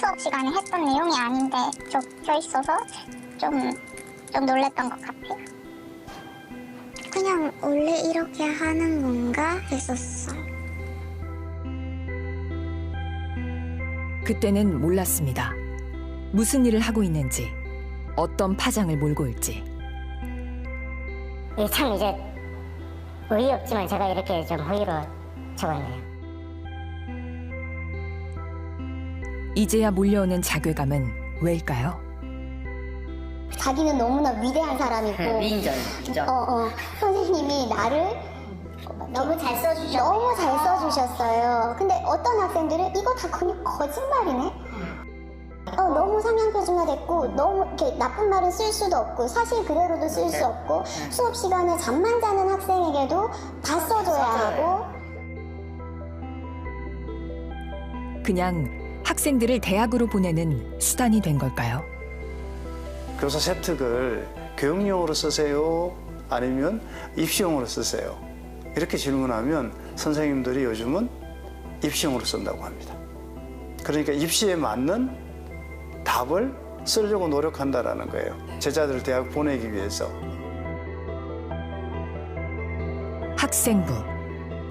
수업 시간에 했던 내용이 아닌데 적혀 있어서 좀 놀랬던 것 같아요. 그냥 원래 이렇게 하는 건가 했었어요. 그때는 몰랐습니다. 무슨 일을 하고 있는지, 어떤 파장을 몰고 올지. 참 이제 어이없지만 제가 이렇게 좀 허위로 적었네요. 이제야 몰려오는 자괴감은 왜일까요? 자기는 너무나 위대한 사람이고 위인전, 그죠? 선생님이 나를 너무 잘 써주셨어요. 근데 어떤 학생들은 이거 다 그냥 거짓말이네. 너무 성향 표준화됐고 너무 이렇게 나쁜 말은 쓸 수도 없고 사실 그대로도 쓸 수 없고 수업 시간에 잠만 자는 학생에게도 다 써줘야 하고. 그냥 학생들을 대학으로 보내는 수단이 된 걸까요? 교사 세특을 교육용으로 쓰세요? 아니면 입시용으로 쓰세요? 이렇게 질문하면 선생님들이 요즘은 입시용으로 쓴다고 합니다. 그러니까 입시에 맞는 답을 쓰려고 노력한다는 거예요. 제자들을 대학 보내기 위해서. 학생부,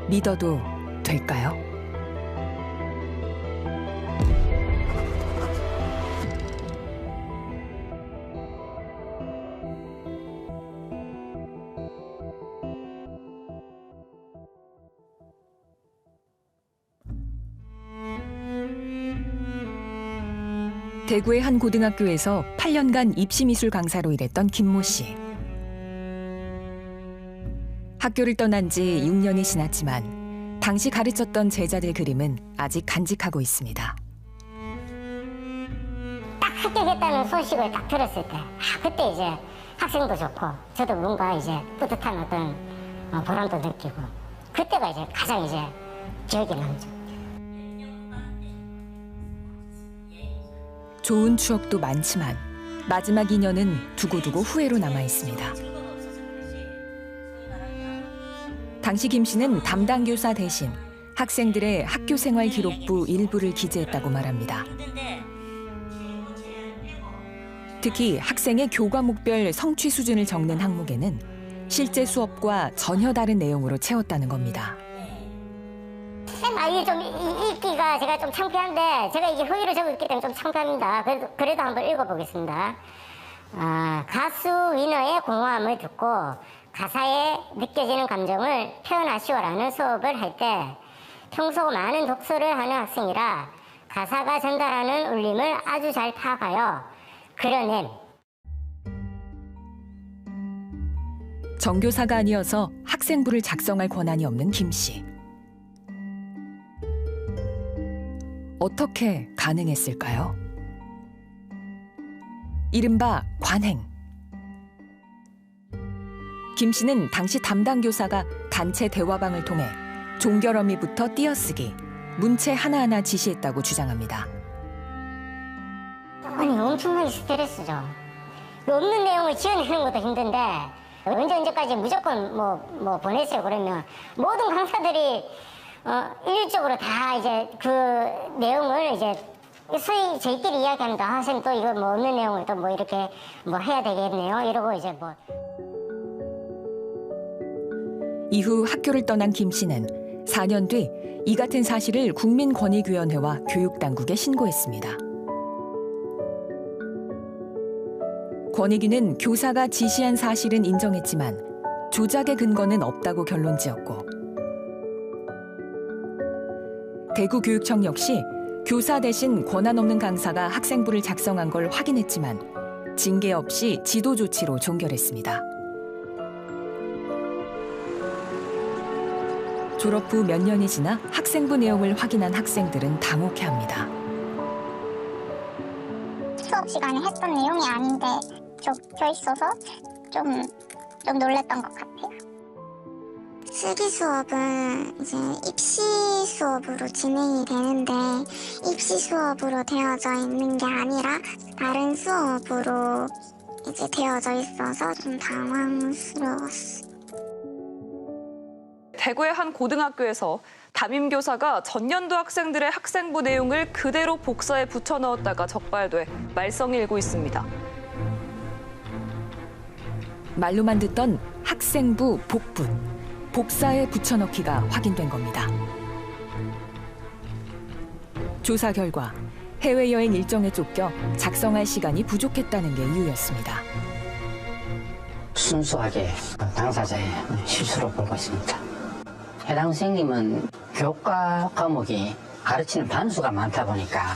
믿어도 될까요? 대구의 한 고등학교에서 8년간 입시미술 강사로 일했던 김모 씨. 학교를 떠난 지 6년이 지났지만 당시 가르쳤던 제자들 그림은 아직 간직하고 있습니다. 딱 합격했다는 소식을 딱 들었을 때 그때 이제 학생도 좋고 저도 뭔가 이제 뿌듯한 어떤 보람도 느끼고 그때가 이제 가장 이제 기억에 남죠. 좋은 추억도 많지만 마지막 인연은 두고두고 후회로 남아 있습니다. 당시 김 씨는 담당 교사 대신 학생들의 학교 생활 기록부 일부를 기재했다고 말합니다. 특히 학생의 교과목별 성취 수준을 적는 항목에는 실제 수업과 전혀 다른 내용으로 채웠다는 겁니다. 이게 좀 읽기가 제가 좀 창피한데 제가 이게 허위로 적었기 때문에 좀 창피합니다. 그래도 한번 읽어보겠습니다. 가수 위너의 공허함을 듣고 가사에 느껴지는 감정을 표현하시오라는 수업을 할 때 평소 많은 독서를 하는 학생이라 가사가 전달하는 울림을 아주 잘 파악하여 그려낸. 정교사가 아니어서 학생부를 작성할 권한이 없는 김 씨. 어떻게 가능했을까요? 이른바 관행. 김 씨는 당시 담당 교사가 단체 대화방을 통해 종결어미부터 띄어쓰기, 문체 하나하나 지시했다고 주장합니다. 아니 엄청나게 스트레스죠. 없는 내용을 지어내는 것도 힘든데 언제까지 무조건 뭐 보냈어요. 그러면 모든 강사들이 일률적으로 다 이제 그 내용을 이제 소위 저희끼리 이야기합니다. 선생님 또 이거 뭐 없는 내용을 또 뭐 이렇게 뭐 해야 되겠네요. 이러고 이제 뭐. 이후 학교를 떠난 김 씨는 4년 뒤 이 같은 사실을 국민권익위원회와 교육당국에 신고했습니다. 권익위는 교사가 지시한 사실은 인정했지만 조작의 근거는 없다고 결론지었고 대구교육청 역시 교사 대신 권한 없는 강사가 학생부를 작성한 걸 확인했지만 징계 없이 지도 조치로 종결했습니다. 졸업 후 몇 년이 지나 학생부 내용을 확인한 학생들은 당혹해합니다. 수업 시간에 했던 내용이 아닌데 적혀 있어서 좀 놀랬던 것 같아요. 실기 수업은 이제 입시 수업으로 진행이 되는데 입시 수업으로 되어져 있는 게 아니라 다른 수업으로 이제 되어져 있어서 좀 당황스러웠어요. 대구의 한 고등학교에서 담임교사가 전년도 학생들의 학생부 내용을 그대로 복사에 붙여 넣었다가 적발돼 말썽이 일고 있습니다. 말로만 듣던 학생부 복붙, 복사에 붙여넣기가 확인된 겁니다. 조사 결과 해외여행 일정에 쫓겨 작성할 시간이 부족했다는 게 이유였습니다. 순수하게 당사자의 실수로 보고 있습니다. 해당 선생님은 교과 과목이 가르치는 반수가 많다 보니까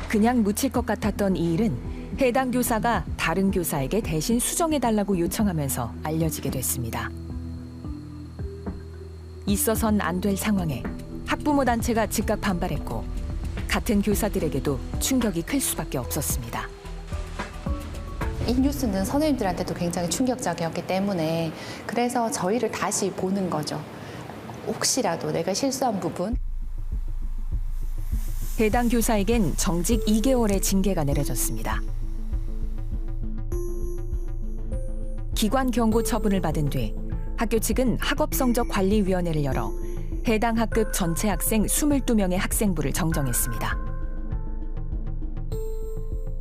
그냥 묻힐 것 같았던 이 일은 해당 교사가 다른 교사에게 대신 수정해달라고 요청하면서 알려지게 됐습니다. 있어선 안 될 상황에 학부모 단체가 즉각 반발했고 같은 교사들에게도 충격이 클 수밖에 없었습니다. 이 뉴스는 선생님들한테도 굉장히 충격적이었기 때문에 그래서 저희를 다시 보는 거죠. 혹시라도 내가 실수한 부분. 해당 교사에겐 정직 2개월의 징계가 내려졌습니다. 기관 경고 처분을 받은 뒤 학교 측은 학업성적관리위원회를 열어 해당 학급 전체 학생 22명의 학생부를 정정했습니다.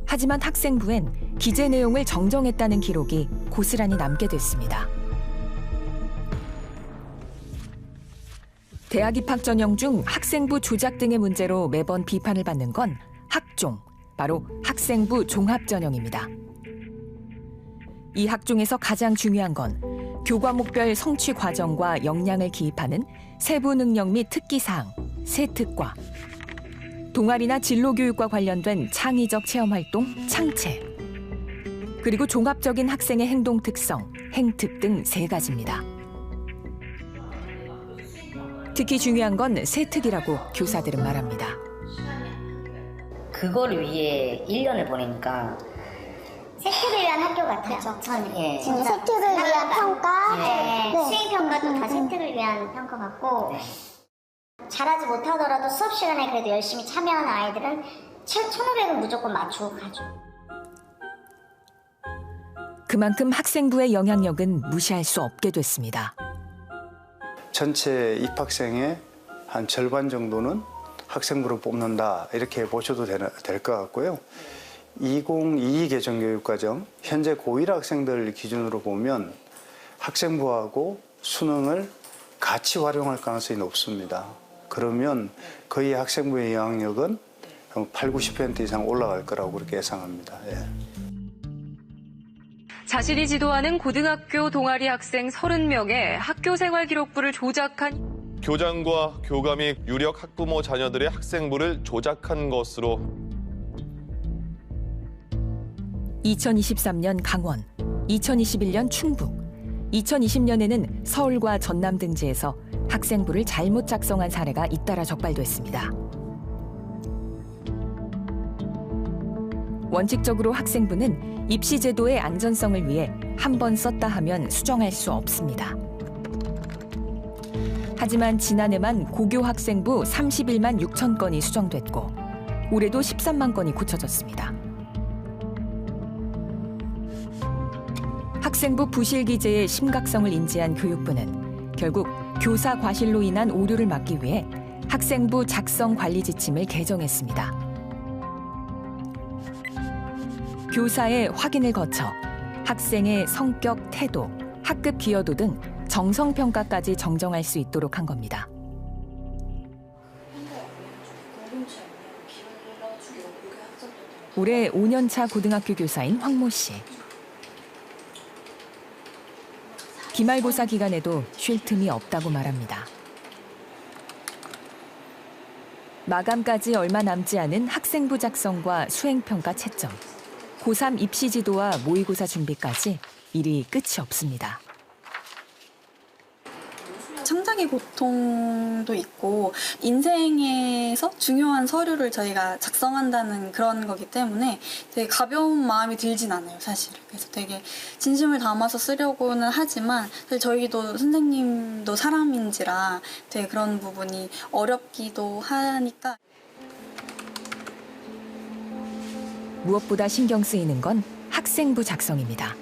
하지만 학생부엔 기재 내용을 정정했다는 기록이 고스란히 남게 됐습니다. 대학 입학 전형 중 학생부 조작 등의 문제로 매번 비판을 받는 건 학종, 바로 학생부 종합전형입니다. 이 학종에서 가장 중요한 건 교과목별 성취 과정과 역량을 기입하는 세부 능력 및 특기사항, 세특과, 동아리나 진로교육과 관련된 창의적 체험활동, 창체, 그리고 종합적인 학생의 행동 특성, 행특 등 3가지입니다. 특히 중요한 건 세특이라고 교사들은 말합니다. 그걸 위해 1년을 보내니까 세특을 위한 학교 같아요. 예. 진짜 세특을 위한 평가. 네. 네. 수행 평가도 다 세특을 위한 평가 같고 잘하지 못하더라도 수업 시간에 그래도 열심히 참여하는 아이들은 1,500은 무조건 맞추고 가죠. 그만큼 학생부의 영향력은 무시할 수 없게 됐습니다. 전체 입학생의 한 절반 정도는 학생부를 뽑는다 이렇게 보셔도 될 것 같고요. 2022 개정교육과정 현재 고1 학생들 기준으로 보면 학생부하고 수능을 같이 활용할 가능성이 높습니다. 그러면 거의 학생부의 영향력은 8, 90% 이상 올라갈 거라고 그렇게 예상합니다. 예. 자신이 지도하는 고등학교 동아리 학생 30명의 학교생활 기록부를 조작한 교장과 교감이 유력 학부모 자녀들의 학생부를 조작한 것으로 2023년 강원, 2021년 충북, 2020년에는 서울과 전남 등지에서 학생부를 잘못 작성한 사례가 잇따라 적발됐습니다. 원칙적으로 학생부는 입시 제도의 안전성을 위해 한 번 썼다 하면 수정할 수 없습니다. 하지만 지난해만 고교 학생부 31만 6천 건이 수정됐고 올해도 13만 건이 고쳐졌습니다. 학생부 부실 기재의 심각성을 인지한 교육부는 결국 교사 과실로 인한 오류를 막기 위해 학생부 작성 관리 지침을 개정했습니다. 교사의 확인을 거쳐 학생의 성격, 태도, 학급 기여도 등 정성평가까지 정정할 수 있도록 한 겁니다. 올해 5년차 고등학교 교사인 황모 씨. 기말고사 기간에도 쉴 틈이 없다고 말합니다. 마감까지 얼마 남지 않은 학생부 작성과 수행평가 채점, 고3 입시 지도와 모의고사 준비까지 일이 끝이 없습니다. 창작의 고통도 있고 인생에서 중요한 서류를 저희가 작성한다는 그런 거기 때문에 되게 가벼운 마음이 들진 않아요, 사실. 그래서 되게 진심을 담아서 쓰려고는 하지만 사실 저희도 선생님도 사람인지라 되게 그런 부분이 어렵기도 하니까. 무엇보다 신경 쓰이는 건 학생부 작성입니다.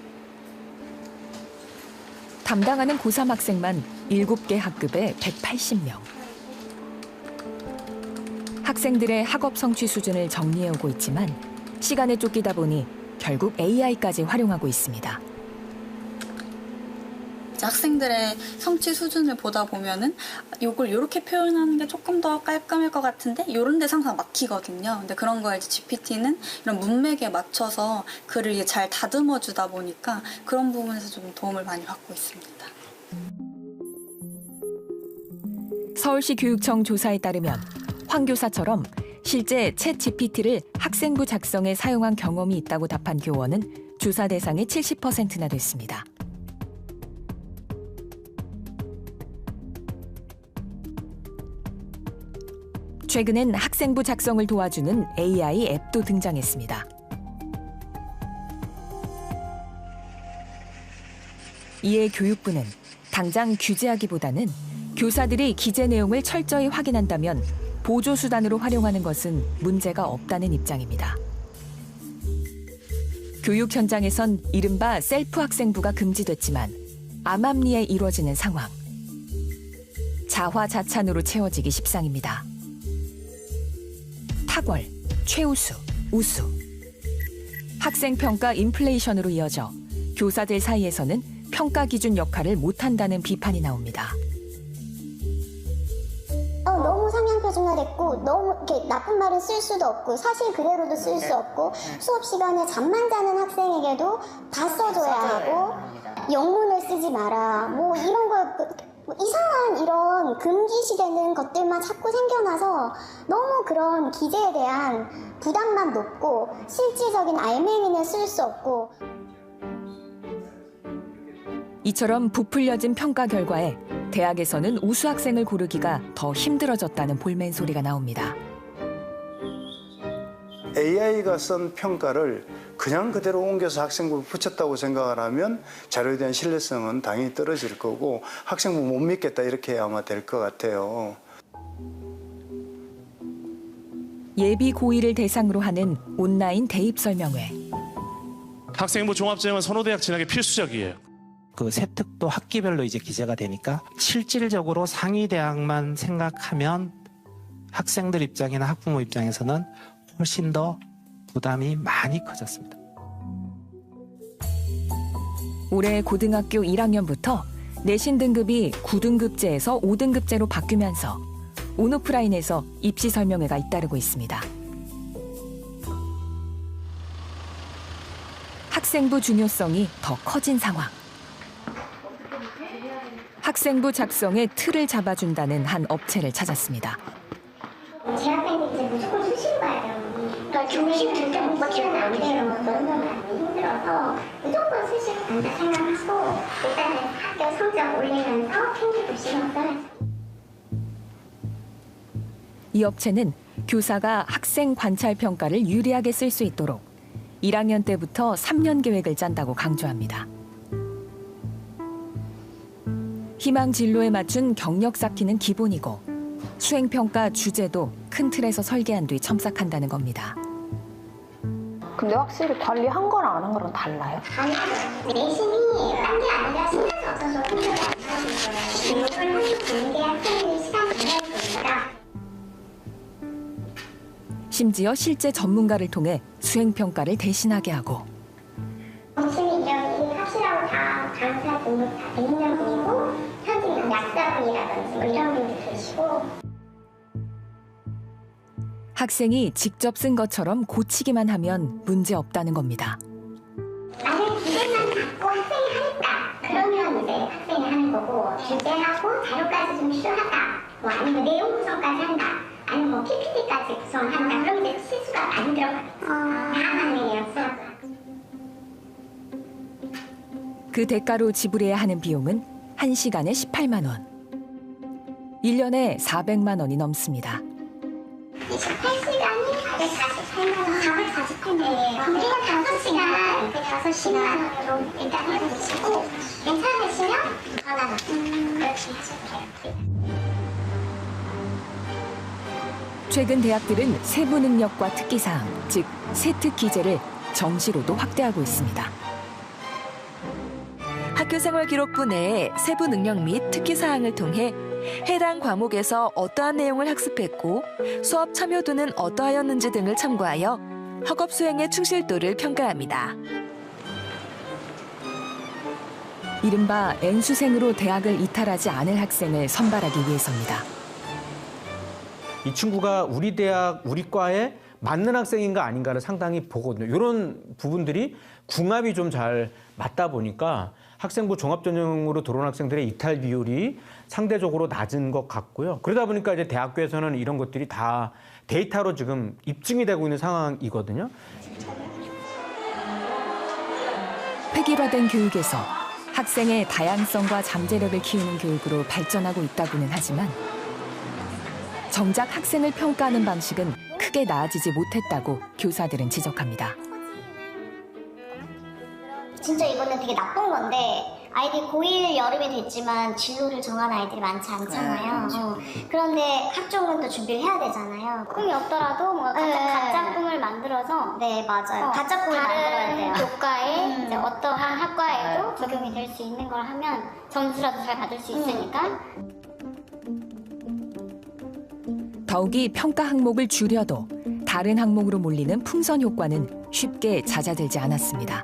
담당하는 고3 학생만 7개 학급에 180명. 학생들의 학업 성취 수준을 정리해오고 있지만 시간에 쫓기다 보니 결국 AI까지 활용하고 있습니다. 학생들의 성취 수준을 보다 보면은 이걸 이렇게 표현하는 게 조금 더 깔끔할 것 같은데 이런 데서 항상 막히거든요. 근데 그런 걸 이제 GPT는 이런 문맥에 맞춰서 글을 이제 잘 다듬어 주다 보니까 그런 부분에서 좀 도움을 많이 받고 있습니다. 서울시 교육청 조사에 따르면 황 교사처럼 실제 챗 GPT를 학생부 작성에 사용한 경험이 있다고 답한 교원은 조사 대상의 70%나 됐습니다. 최근엔 학생부 작성을 도와주는 AI 앱도 등장했습니다. 이에 교육부는 당장 규제하기보다는 교사들이 기재 내용을 철저히 확인한다면 보조수단으로 활용하는 것은 문제가 없다는 입장입니다. 교육 현장에선 이른바 셀프 학생부가 금지됐지만 암암리에 이루어지는 상황. 자화자찬으로 채워지기 십상입니다. 탁월, 최우수, 우수. 학생평가 인플레이션으로 이어져 교사들 사이에서는 평가 기준 역할을 못한다는 비판이 나옵니다. 너무 상향 표준화됐고 너무 이렇게 나쁜 말은 쓸 수도 없고 사실 그대로도 쓸 수 없고 수업 시간에 잠만 자는 학생에게도 다 써줘야 하고 영문을 쓰지 마라 뭐 이런 거 이상한 이런 금기시되는 것들만 자꾸 생겨나서 너무 그런 기재에 대한 부담만 높고 실질적인 알맹이는 쓸 수 없고 이처럼 부풀려진 평가 결과에 대학에서는 우수 학생을 고르기가 더 힘들어졌다는 볼멘 소리가 나옵니다. AI가 쓴 평가를 그냥 그대로 옮겨서 학생부에 붙였다고 생각을 하면 자료에 대한 신뢰성은 당연히 떨어질 거고 학생부 못 믿겠다 이렇게 아마 될 것 같아요. 예비 고1을 대상으로 하는 온라인 대입 설명회. 학생부 종합전형은 선호대학 진학에 필수적이에요. 그 세특도 학기별로 이제 기재가 되니까 실질적으로 상위 대학만 생각하면 학생들 입장이나 학부모 입장에서는 훨씬 더 부담이 많이 커졌습니다. 올해 고등학교 1학년부터 내신 등급이 9등급제에서 5등급제로 바뀌면서 온오프라인에서 입시 설명회가 잇따르고 있습니다. 학생부 중요성이 더 커진 상황. 학생부 작성에 틀을 잡아준다는 한 업체를 찾았습니다. 제 학생들 이제 무조건 수시로 가야 돼요. 그러니까 중심 절대 못 버티면 안 돼요. 그런 건 많이 힘들어서 무조건 수시로 간다 생각하고 일단은 학교 성적 올리면서 편집을 신경 써야죠. 이 업체는 교사가 학생 관찰 평가를 유리하게 쓸 수 있도록 1학년 때부터 3년 계획을 짠다고 강조합니다. 희망 진로에 맞춘 경력 쌓기는 기본이고 수행평가 주제도 큰 틀에서 설계한 뒤 첨삭한다는 겁니다. 근데 확실히 관리한 거랑 안 한 거랑 달라요? 아니, 내신이 딴 게 아니라 신경이 없어서 혼자 안 하는 거예요. 이걸 보는 게 학생들이 시간이 많으니까. 심지어 실제 전문가를 통해 수행평가를 대신하게 하고 정신이 이력이 확실하고 다 강사 등록 다 100년 분이고 현직 약사분이라든지 뭐 이런 분들 계시고 학생이 직접 쓴 것처럼 고치기만 하면 문제 없다는 겁니다. 만약에 기대만 받고 학생이 하겠다 그러면 이제 학생이 하는 거고 규제하고 자료까지 좀 필요하다 뭐 아니면 내용 구성까지 한다 아니면 뭐 PPT까지 구성한다 그러면 이제 실수가 많이 들어가요. 다 가능해요. 그 대가로 지불해야 하는 비용은 1시간에 18만 원. 1년에 400만 원이 넘습니다. 28시간이 448만 원, 448만 원. 우리가 5시간, 5시간 원으로 일단 해주시고 괜찮으시면 더 나눠. 그렇게 하셔도 돼요. 최근 대학들은 세부 능력과 특기사항, 즉 세특 기재를 정시로도 확대하고 있습니다. 학교생활기록부 내에 세부 능력 및 특기사항을 통해 해당 과목에서 어떠한 내용을 학습했고 수업 참여도는 어떠하였는지 등을 참고하여 학업 수행의 충실도를 평가합니다. 이른바 N수생으로 대학을 이탈하지 않을 학생을 선발하기 위해서입니다. 이 친구가 우리 대학, 우리 과에 맞는 학생인가 아닌가를 상당히 보거든요. 이런 부분들이 궁합이 좀 잘 맞다 보니까 학생부 종합전형으로 들어온 학생들의 이탈 비율이 상대적으로 낮은 것 같고요. 그러다 보니까 이제 대학교에서는 이런 것들이 다 데이터로 지금 입증이 되고 있는 상황이거든요. 획일화된 교육에서 학생의 다양성과 잠재력을 키우는 교육으로 발전하고 있다고는 하지만 정작 학생을 평가하는 방식은 크게 나아지지 못했다고 교사들은 지적합니다. 진짜 이거는 되게 나쁜 건데 아이들이 고1 여름이 됐지만 진로를 정한 아이들이 많지 않잖아요. 그런데 학종은 또 준비를 해야 되잖아요. 꿈이 없더라도 뭔가 가짜 꿈을 만들어서 네 맞아요. 가짜 꿈을 만들어야 돼요. 교과에 이제 어떠한 학과에도 적용이 될 수 있는 걸 하면 점수라도 잘 받을 수 있으니까. 더욱이 평가 항목을 줄여도 다른 항목으로 몰리는 풍선 효과는 쉽게 잦아들지 않았습니다.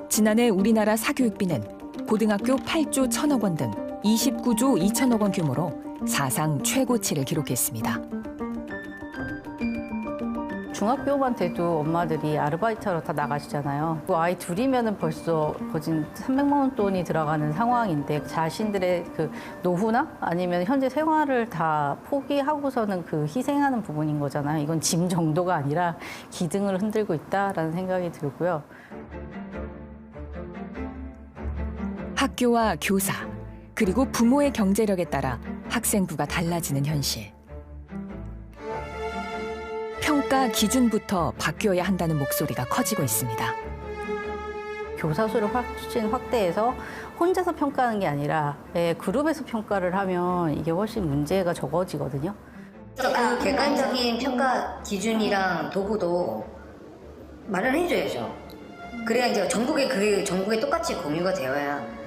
지난해 우리나라 사교육비는 고등학교 8조 1천억 원 등 29조 2천억 원 규모로 사상 최고치를 기록했습니다. 중학교만 돼도 엄마들이 아르바이트하러 다 나가시잖아요. 그 아이 둘이면은 벌써 거진 300만 원 돈이 들어가는 상황인데 자신들의 그 노후나 아니면 현재 생활을 다 포기하고서는 그 희생하는 부분인 거잖아요. 이건 짐 정도가 아니라 기등을 흔들고 있다라는 생각이 들고요. 학교와 교사, 그리고 부모의 경제력에 따라 학생부가 달라지는 현실. 평가 기준부터 바뀌어야 한다는 목소리가 커지고 있습니다. 교사 수를 확대해서 혼자서 평가하는 게 아니라 그룹에서 평가를 하면 이게 훨씬 문제가 적어지거든요. 그 객관적인 평가 기준이랑 도구도 마련해줘야죠. 그래야 이제 전국에 똑같이 공유가 되어야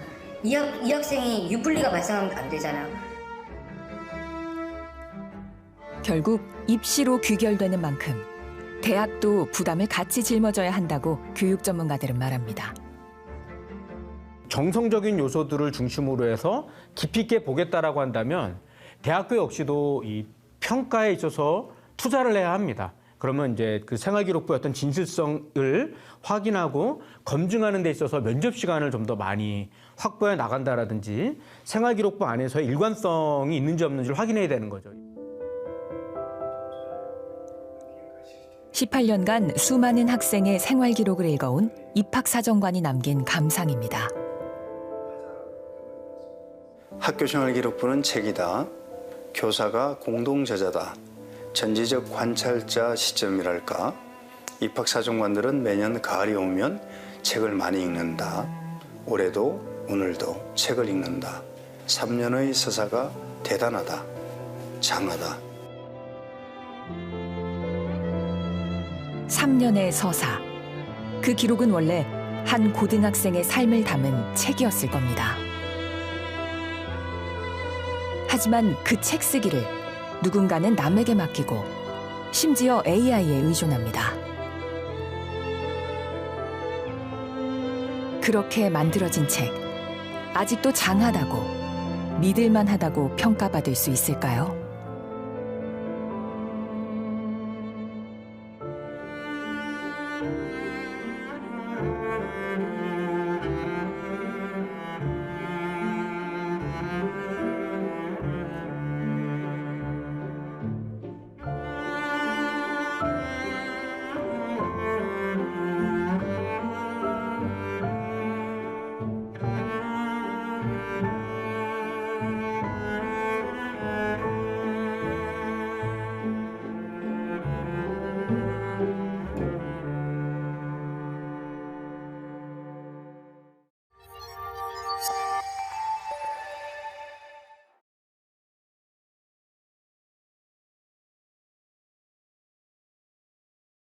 이 학생이 유불리가 발생하면 안 되잖아요. 결국 입시로 귀결되는 만큼 대학도 부담을 같이 짊어져야 한다고 교육 전문가들은 말합니다. 정성적인 요소들을 중심으로 해서 깊이 있게 보겠다라고 한다면 대학교 역시도 이 평가에 있어서 투자를 해야 합니다. 그러면 이제 그 생활기록부의 어떤 진실성을 확인하고 검증하는 데 있어서 면접 시간을 좀 더 많이 확보해 나간다라든지 생활기록부 안에서 일관성이 있는지 없는지를 확인해야 되는 거죠. 18년간 수많은 학생의 생활기록을 읽어온 입학사정관이 남긴 감상입니다. 학교생활기록부는 책이다. 교사가 공동저자다. 전지적 관찰자 시점이랄까. 입학사정관들은 매년 가을이 오면 책을 많이 읽는다. 올해도 오늘도 책을 읽는다. 3년의 서사가 대단하다. 장하다. 3년의 서사. 그 기록은 원래 한 고등학생의 삶을 담은 책이었을 겁니다. 하지만 그 책 쓰기를 누군가는 남에게 맡기고 심지어 AI에 의존합니다. 그렇게 만들어진 책, 아직도 장하다고, 믿을만하다고 평가받을 수 있을까요?